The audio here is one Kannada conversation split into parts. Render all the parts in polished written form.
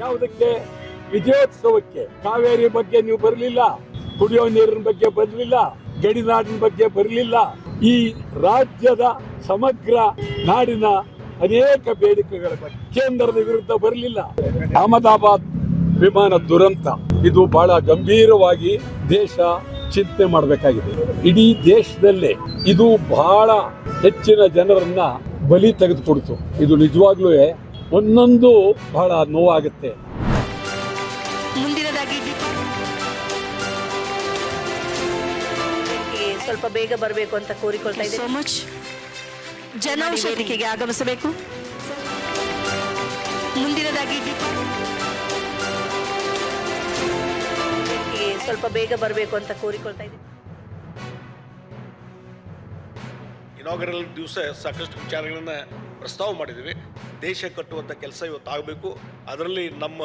ಯಾವುದಕ್ಕೆ? ವಿಜಯೋತ್ಸವಕ್ಕೆ. ಕಾವೇರಿ ಬಗ್ಗೆ ನೀವು ಬರಲಿಲ್ಲ, ಕುಡಿಯೋ ನೀರಿನ ಬಗ್ಗೆ ಬರಲಿಲ್ಲ, ಗಡಿನಾಡಿನ ಬಗ್ಗೆ ಬರಲಿಲ್ಲ. ಈ ರಾಜ್ಯದ ಸಮಗ್ರ ನಾಡಿನ ಅನೇಕ ಬೇಡಿಕೆಗಳ ಬಗ್ಗೆ ಕೇಂದ್ರದ ವಿರುದ್ಧ ಬರಲಿಲ್ಲ. ಅಹಮದಾಬಾದ್ ವಿಮಾನ ದುರಂತ ಇದು ಬಹಳ ಗಂಭೀರವಾಗಿ ದೇಶ ಚಿಂತನೆ ಮಾಡಬೇಕಾಗಿದೆ. ಇಡೀ ದೇಶದಲ್ಲೇ ಇದು ಬಹಳ ಹೆಚ್ಚಿನ ಜನರನ್ನ ಬಲಿ ತೆಗೆದುಕೊಡ್ತು. ಇದು ನಿಜವಾಗ್ಲೂ ಒಂದೊಂದು ಬಹಳ ನೋವಾಗುತ್ತೆ. ಮುಂದಿನದಾಗಿ ಸ್ವಲ್ಪ ಬೇಗ ಬರಬೇಕು ಅಂತ ಕೋರಿಕೊಳ್ತಾ ಇದ್ದೇನೆ. So much. ಜನೌಷಧಿಗೆ ಆಗಮಿಸಬೇಕು. ಮುಂದಿನದಾಗಿ ಸ್ವಲ್ಪ ಬೇಗ ಬರಬೇಕು ಅಂತ ಕೋರಿಕೊಳ್ತಾ ಇದ್ದೇನೆ. ಇನಾಗರಲ್ ದಿವಸ ಸಾಕಷ್ಟು ವಿಚಾರಗಳನ್ನ ಪ್ರಸ್ತಾವ ಮಾಡಿದ್ದೀವಿ. ದೇಶ ಕಟ್ಟುವಂಥ ಕೆಲಸ ಇವತ್ತು ಆಗಬೇಕು. ಅದರಲ್ಲಿ ನಮ್ಮ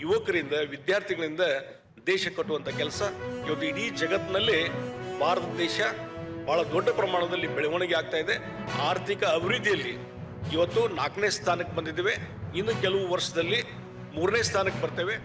ಯುವಕರಿಂದ, ವಿದ್ಯಾರ್ಥಿಗಳಿಂದ ದೇಶ ಕಟ್ಟುವಂಥ ಕೆಲಸ ಇವತ್ತು ಇಡೀ ಜಗತ್ತಿನಲ್ಲಿ ಭಾರತ ದೇಶ ಬಹಳ ದೊಡ್ಡ ಪ್ರಮಾಣದಲ್ಲಿ ಬೆಳವಣಿಗೆ ಆಗ್ತಾ ಇದೆ. ಆರ್ಥಿಕ ಅಭಿವೃದ್ಧಿಯಲ್ಲಿ ಇವತ್ತು 4ನೇ ಸ್ಥಾನಕ್ಕೆ ಬಂದಿದ್ದೇವೆ. ಇನ್ನು ಕೆಲವು ವರ್ಷದಲ್ಲಿ 3ನೇ ಸ್ಥಾನಕ್ಕೆ ಬರ್ತೇವೆ.